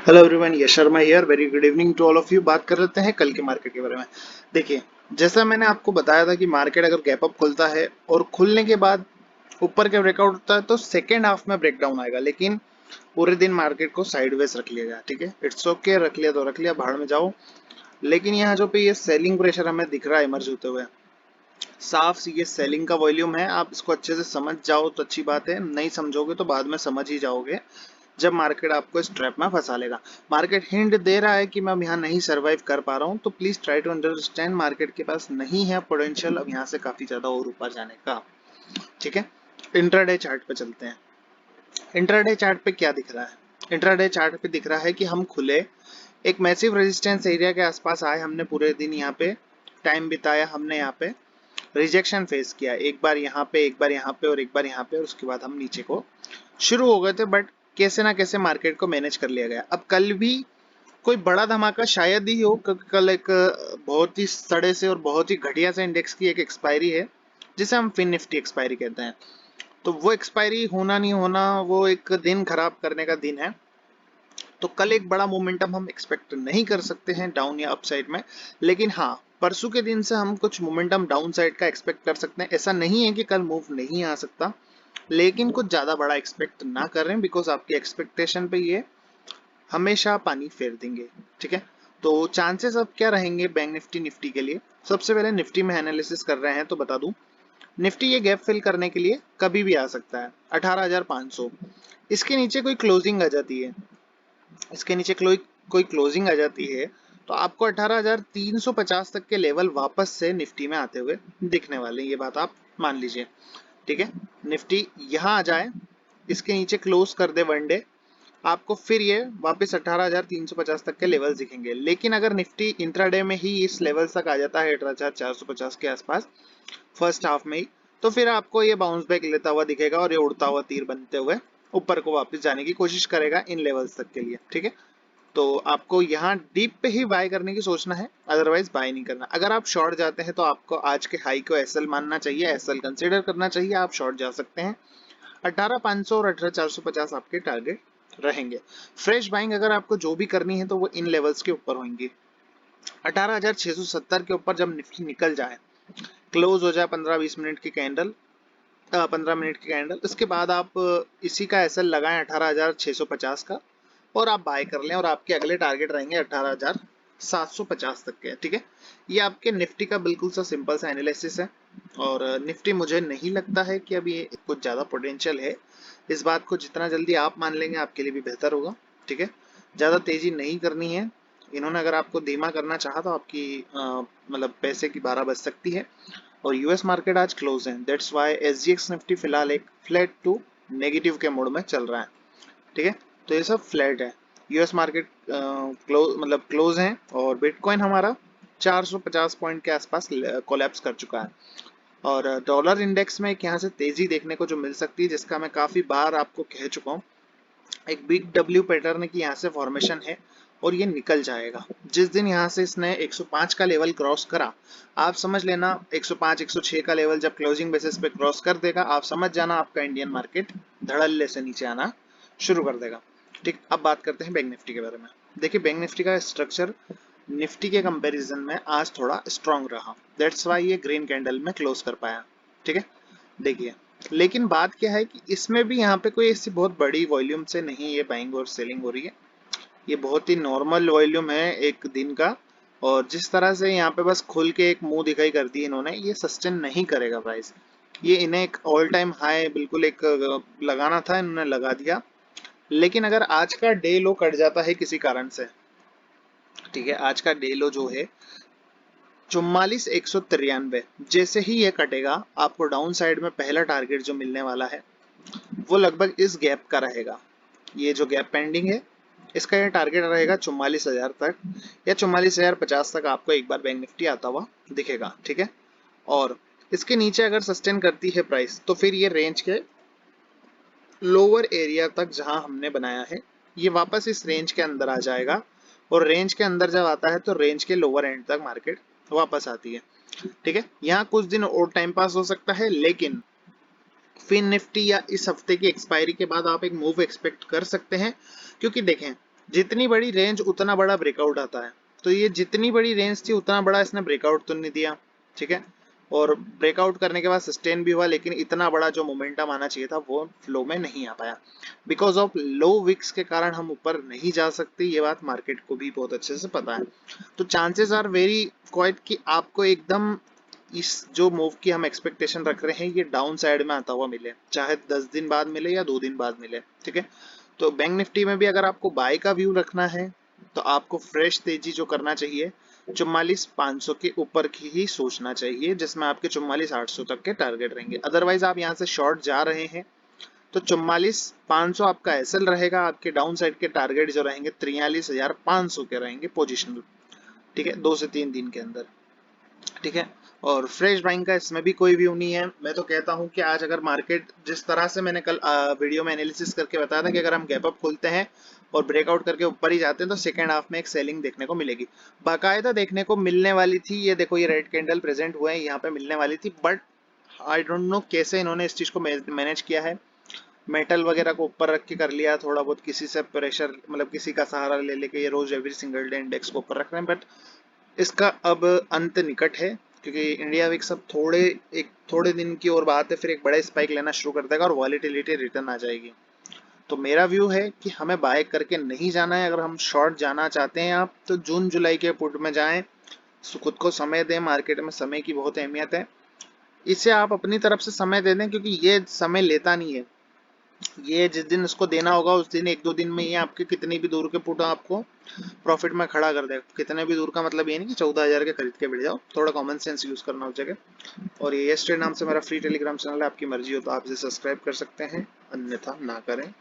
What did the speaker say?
Hello everyone, Yash Sharma here. Very good evening to all of you. बात कर लेते हैं कल के मार्केट के बारे में। देखिए, जैसा मैंने आपको बताया था कि मार्केट अगर गैप अप खुलता है और खुलने के बाद ऊपर के ब्रेकआउट होता है तो सेकेंड हाफ में ब्रेकडाउन आएगा, लेकिन पूरे दिन मार्केट को साइडवेज रख लिया गया। ठीक है, इट्स ओके, रख लिया तो रख लिया, भाड़ में जाओ। लेकिन यहाँ जो पे ये सेलिंग प्रेशर हमें दिख रहा है इमर्ज होते हुए, साफ ये सेलिंग का वॉल्यूम है। आप इसको अच्छे से समझ जाओ तो अच्छी बात है, नहीं समझोगे तो बाद में समझ ही जाओगे जब मार्केट आपको इस ट्रैप में फंसा लेगा। मार्केट हिंट दे रहा है कि मैं अब यहाँ नहीं सरवाइव कर पा रहा हूँ, तो please try to understand market के पास नहीं है पोटेंशियल अब यहाँ से काफी ज्यादा और ऊपर जाने का। ठीक है, इंट्राडे चार्ट पे चलते हैं। इंट्राडे चार्ट पे क्या दिख रहा है? इंट्राडे चार्ट पे दिख रहा है कि हम खुले एक मैसिव रेजिस्टेंस एरिया के आसपास आए, हमने पूरे दिन यहाँ पे टाइम बिताया, हमने यहाँ पे रिजेक्शन फेस किया, एक बार यहाँ पे, एक बार यहाँ पे और एक बार यहाँ पे, और उसके बाद हम नीचे को शुरू हो गए थे। बट कैसे ना कैसे मार्केट को मैनेज कर लिया गया। अब कल भी कोई बड़ा धमाका शायद ही हो, क्योंकि कल एक बहुत ही सड़े से और बहुत ही घटिया से इंडेक्स की एक एक्सपायरी है, जिसे हम फिन निफ्टी एक्सपायरी कहते हैं। तो वो एक्सपायरी होना नहीं होना, वो एक दिन खराब करने का दिन है। तो कल एक बड़ा मोमेंटम हम एक्सपेक्ट नहीं कर सकते हैं डाउन या अपसाइड में, लेकिन हाँ, परसों के दिन से हम कुछ मोमेंटम डाउन साइड का एक्सपेक्ट कर सकते हैं। ऐसा नहीं है कि कल मूव नहीं आ सकता, लेकिन कुछ ज्यादा बड़ा एक्सपेक्ट ना कर रहे हैं, बिकॉज आपकी एक्सपेक्टेशन पे ये हमेशा पानी फेर देंगे। ठीक है, तो चांसेस अब क्या रहेंगे बैंक निफ्टी निफ्टी के लिए? सबसे पहले निफ्टी में एनालिसिस कर रहे हैं तो बता दूं, निफ्टी ये गैप फिल करने के लिए कभी भी आ सकता है 18,500। इसके नीचे कोई क्लोजिंग आ जाती है, इसके नीचे कोई क्लोजिंग आ जाती है, तो आपको 18,350 तक के लेवल वापस से निफ्टी में आते हुए दिखने वाले हैं। ये बात आप मान लीजिए। ठीक है, निफ्टी यहाँ आ जाए, इसके नीचे क्लोज कर दे वन डे, आपको फिर ये वापस 18,350 तक के लेवल दिखेंगे। लेकिन अगर निफ्टी इंट्राडे में ही इस लेवल तक आ जाता है 18,450 के आसपास फर्स्ट हाफ में ही, तो फिर आपको ये बाउंस बैक लेता हुआ दिखेगा और ये उड़ता हुआ तीर बनते हुए ऊपर को वापस जाने की कोशिश करेगा इन लेवल्स तक के लिए। ठीक है, तो आपको यहाँ डीप पे ही बाय करने की सोचना है, अदरवाइज बाय नहीं करना। अगर आप शॉर्ट जाते हैं तो आपको आज के हाई को एसएल मानना चाहिए, एसएल कंसीडर करना चाहिए, आप शॉर्ट जा सकते हैं। 18,500 और 18,450 आपके टारगेट रहेंगे। फ्रेश बाइंग अगर आपको जो भी करनी है तो वो इन लेवल्स के ऊपर होंगी। 18,670 के ऊपर जब निफ्टी निकल जाए, क्लोज हो जाए 15-20 मिनट की कैंडल, 15 मिनट की कैंडल, उसके बाद आप इसी का एसएल लगाएं 18,650 का, और आप बाय कर लें, और आपके अगले टारगेट रहेंगे 18,750 तक के। ठीक है, ये आपके निफ्टी का बिल्कुल सा सिंपल सा एनालिसिस है। और निफ्टी मुझे नहीं लगता है कि अभी कुछ ज़्यादा पोटेंशियल है। इस बात को जितना जल्दी आप मान लेंगे आपके लिए भी बेहतर होगा। ठीक है, ज़्यादा तेज़ी नहीं करनी है। इन्होंने अगर आपको धीमा करना चाहा तो आपकी मतलब पैसे की 12 बज सकती है। और यूएस मार्केट आज क्लोज है, दैट्स वाई एसजीएक्स निफ्टी फिलहाल एक फ्लैट टू नेगेटिव के मोड में चल रहा है। ठीक है, तो ये सब फ्लैट है। यूएस मार्केट क्लोज मतलब क्लोज है, और बिटकॉइन हमारा 450 पॉइंट के आसपास कोलैप्स कर चुका है। और डॉलर इंडेक्स में एक यहाँ से तेजी देखने को जो मिल सकती है, जिसका मैं काफी बार आपको कह चुका हूँ, एक बिग डब्ल्यू पैटर्न की यहाँ से फॉर्मेशन है, और ये निकल जाएगा जिस दिन यहाँ से इसने 105 का लेवल क्रॉस करा। आप समझ लेना 105 106 का लेवल जब क्लोजिंग बेसिस पे क्रॉस कर देगा, आप समझ जाना आपका इंडियन मार्केट धड़ल्ले से नीचे आना शुरू कर देगा। ठीक, अब बात करते हैं बैंक निफ्टी के बारे में। देखिए, बैंक निफ्टी का स्ट्रक्चर निफ्टी के कंपैरिजन में आज थोड़ा स्ट्रांग रहा, दैट्स वाई ये ग्रीन कैंडल में क्लोज कर पाया। ठीक है, देखिए, लेकिन बात क्या है कि इसमें भी यहाँ पे कोई ऐसी बहुत बड़ी वॉल्यूम से नहीं ये बाइंग और सेलिंग हो रही है। ये बहुत ही नॉर्मल वॉल्यूम है एक दिन का, और जिस तरह से यहाँ पे बस खुल के एक मुंह दिखाई कर दी इन्होंने, ये सस्टेन नहीं करेगा प्राइस। ये इन्हें एक ऑल टाइम हाई बिल्कुल एक लगाना था, इन्होंने लगा दिया। लेकिन अगर आज का डे लो कट जाता है किसी कारण से, ठीक है, आज का डे लो जो है 44,193, जैसे ही ये कटेगा आपको डाउन साइड में पहला टारगेट जो मिलने वाला है वो लगभग इस गैप का रहेगा। ये जो गैप पेंडिंग है, इसका ये टारगेट रहेगा 44,000 तक, या 44,050 तक आपको एक बार बैंक निफ्टी आता हुआ दिखेगा। ठीक है, और इसके नीचे अगर सस्टेन करती है प्राइस, तो फिर ये रेंज के लोअर एरिया तक जहां हमने बनाया है, ये वापस इस रेंज के अंदर आ जाएगा, और रेंज के अंदर जब आता है तो रेंज के लोअर एंड तक मार्केट वापस आती है। ठीक है, यहाँ कुछ दिन और टाइम पास हो सकता है, लेकिन फिन निफ्टी या इस हफ्ते की एक्सपायरी के बाद आप एक मूव एक्सपेक्ट कर सकते हैं। क्योंकि देखें, जितनी बड़ी रेंज उतना बड़ा ब्रेकआउट आता है। तो ये जितनी बड़ी रेंज थी उतना बड़ा इसने ब्रेकआउट तो नहीं दिया, ठीक है। और ब्रेकआउट करने के बाद सस्टेन भी हुआ, लेकिन इतना बड़ा जो मोमेंटम आना चाहिए था वो फ्लो में नहीं आ पाया। बिकॉज ऑफ लो विक्स के कारण हम ऊपर नहीं जा सकते, ये बात मार्केट को भी बहुत अच्छे से पता है। तो चांसेस आर वेरी क्वाइट कि आपको एकदम इस जो मूव की हम एक्सपेक्टेशन रख रहे हैं ये डाउन साइड में आता हुआ मिले, चाहे 10 दिन बाद मिले या 2 दिन बाद मिले, ठीक है। तो बैंक निफ्टी में भी अगर आपको बाय का व्यू रखना है तो आपको फ्रेश तेजी जो करना चाहिए 44,500 के ऊपर की ही सोचना चाहिए, जिसमें आपके 44,800 तक के टारगेट रहेंगे। अदरवाइज आप यहाँ से शॉर्ट जा रहे हैं तो 44,500 आपका एसएल रहेगा, आपके डाउन साइड के टारगेट जो रहेंगे 43,500 के रहेंगे पोजिशनल, ठीक है, 2 से 3 दिन के अंदर, ठीक है। और फ्रेश बाइंग का इसमें भी कोई व्यू नहीं है। मैं तो कहता हूं कि आज अगर मार्केट जिस तरह से मैंने कल वीडियो में एनालिसिस करके बताया था कि अगर हम गैप अप खोलते हैं और ब्रेकआउट करके ऊपर ही जाते हैं तो सेकेंड हाफ में एक सेलिंग देखने को मिलेगी, बाकायदा देखने को मिलने वाली थी। ये देखो ये रेड कैंडल प्रेजेंट हुए हैं यहाँ पे मिलने वाली थी, बट आई डोंट नो कैसे इन्होंने इस चीज को मैनेज किया है। मेटल वगैरह को ऊपर रख के कर लिया थोड़ा बहुत, किसी से प्रेशर मतलब किसी का सहारा ले लेके ये रोज एवरी सिंगल डे इंडेक्स को ऊपर रख रहे हैं, बट इसका अब अंत निकट है, क्योंकि इंडिया विक्स अब थोड़े दिन की और बात है, फिर एक बड़ा स्पाइक लेना शुरू कर देगा और वॉलेटिलिटी रिटर्न आ जाएगी। तो मेरा व्यू है कि हमें बाय करके नहीं जाना है। अगर हम शॉर्ट जाना चाहते हैं आप तो जून जुलाई के पुट में जाएं, खुद को समय दें, मार्केट में समय की बहुत अहमियत है। इसे आप अपनी तरफ से समय दे दें, क्योंकि ये समय लेता नहीं है। ये जिस दिन इसको देना होगा उस दिन 1-2 दिन में ये आपके कितनी भी दूर के पुट आपको प्रॉफिट में खड़ा कर देगा। कितने भी दूर का मतलब ये नहीं कि 14,000 के खरीद के बैठ जाओ, थोड़ा कॉमन सेंस यूज करना उस जगह। और ये यस ट्रेड नाम से मेरा फ्री टेलीग्राम चैनल है, आपकी मर्जी हो तो आप इसे सब्सक्राइब कर सकते हैं, अन्यथा ना करें।